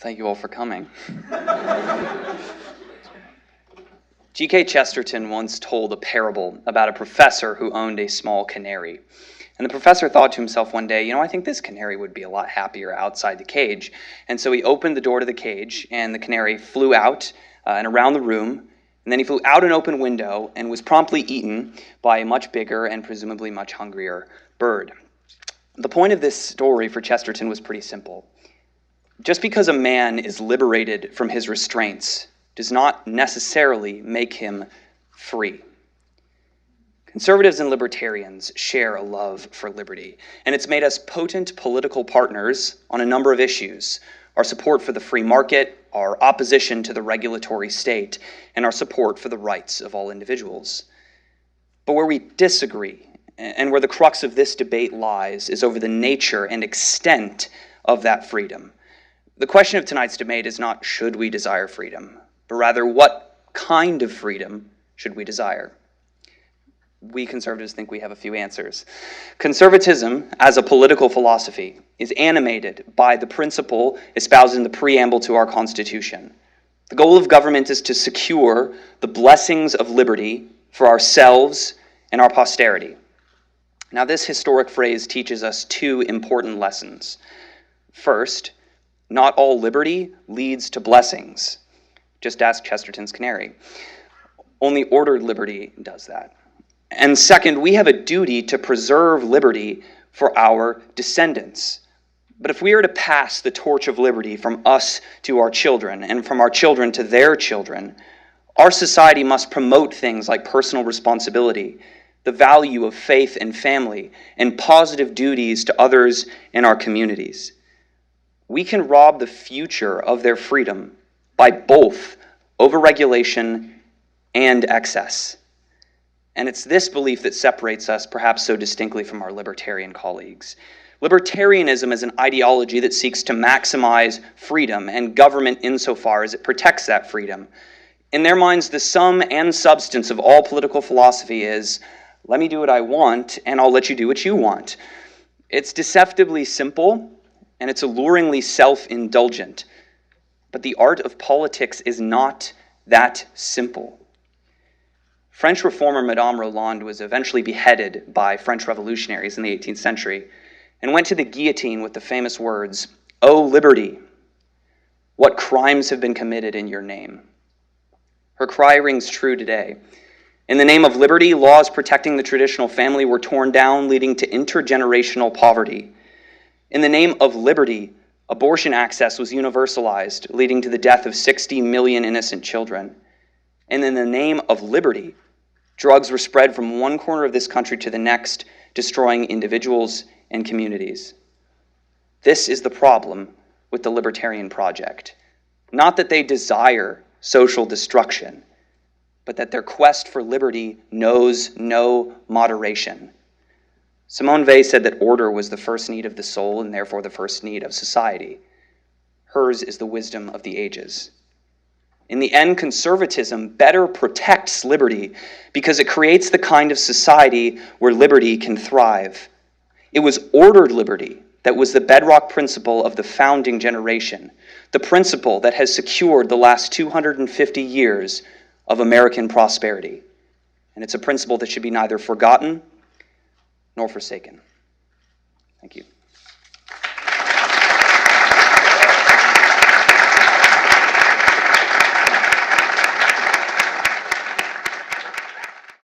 Thank you all for coming. G.K. Chesterton once told a parable about a professor who owned a small canary. And the professor thought to himself one day, I think this canary would be a lot happier outside the cage. And so he opened the door to the cage, and the canary flew out and around the room. And then he flew out an open window and was promptly eaten by a much bigger and presumably much hungrier bird. The point of this story for Chesterton was pretty simple. Just because a man is liberated from his restraints does not necessarily make him free. Conservatives and libertarians share a love for liberty, and it's made us potent political partners on a number of issues: our support for the free market, our opposition to the regulatory state, and our support for the rights of all individuals. But where we disagree, and where the crux of this debate lies, is over the nature and extent of that freedom. The question of tonight's debate is not should we desire freedom, but rather what kind of freedom should we desire? We conservatives think we have a few answers. Conservatism, as a political philosophy, is animated by the principle espoused in the preamble to our Constitution. The goal of government is to secure the blessings of liberty for ourselves and our posterity. Now, this historic phrase teaches us two important lessons. First, not all liberty leads to blessings. Just ask Chesterton's canary. Only ordered liberty does that. And second, we have a duty to preserve liberty for our descendants. But if we are to pass the torch of liberty from us to our children and from our children to their children, our society must promote things like personal responsibility, the value of faith and family, and positive duties to others in our communities. We can rob the future of their freedom by both overregulation and excess. And it's this belief that separates us perhaps so distinctly from our libertarian colleagues. Libertarianism is an ideology that seeks to maximize freedom and government insofar as it protects that freedom. In their minds, the sum and substance of all political philosophy is, let me do what I want, and I'll let you do what you want. It's deceptively simple, and it's alluringly self-indulgent. But the art of politics is not that simple. French reformer Madame Roland was eventually beheaded by French revolutionaries in the 18th century and went to the guillotine with the famous words, "O liberty, what crimes have been committed in your name?" Her cry rings true today. In the name of liberty, laws protecting the traditional family were torn down, leading to intergenerational poverty. In the name of liberty, abortion access was universalized, leading to the death of 60 million innocent children. And in the name of liberty, drugs were spread from one corner of this country to the next, destroying individuals and communities. This is the problem with the libertarian project. Not that they desire social destruction, but that their quest for liberty knows no moderation. Simone Weil said that order was the first need of the soul and therefore the first need of society. Hers is the wisdom of the ages. In the end, conservatism better protects liberty because it creates the kind of society where liberty can thrive. It was ordered liberty that was the bedrock principle of the founding generation, the principle that has secured the last 250 years of American prosperity. And it's a principle that should be neither forgotten nor forsaken. Thank you.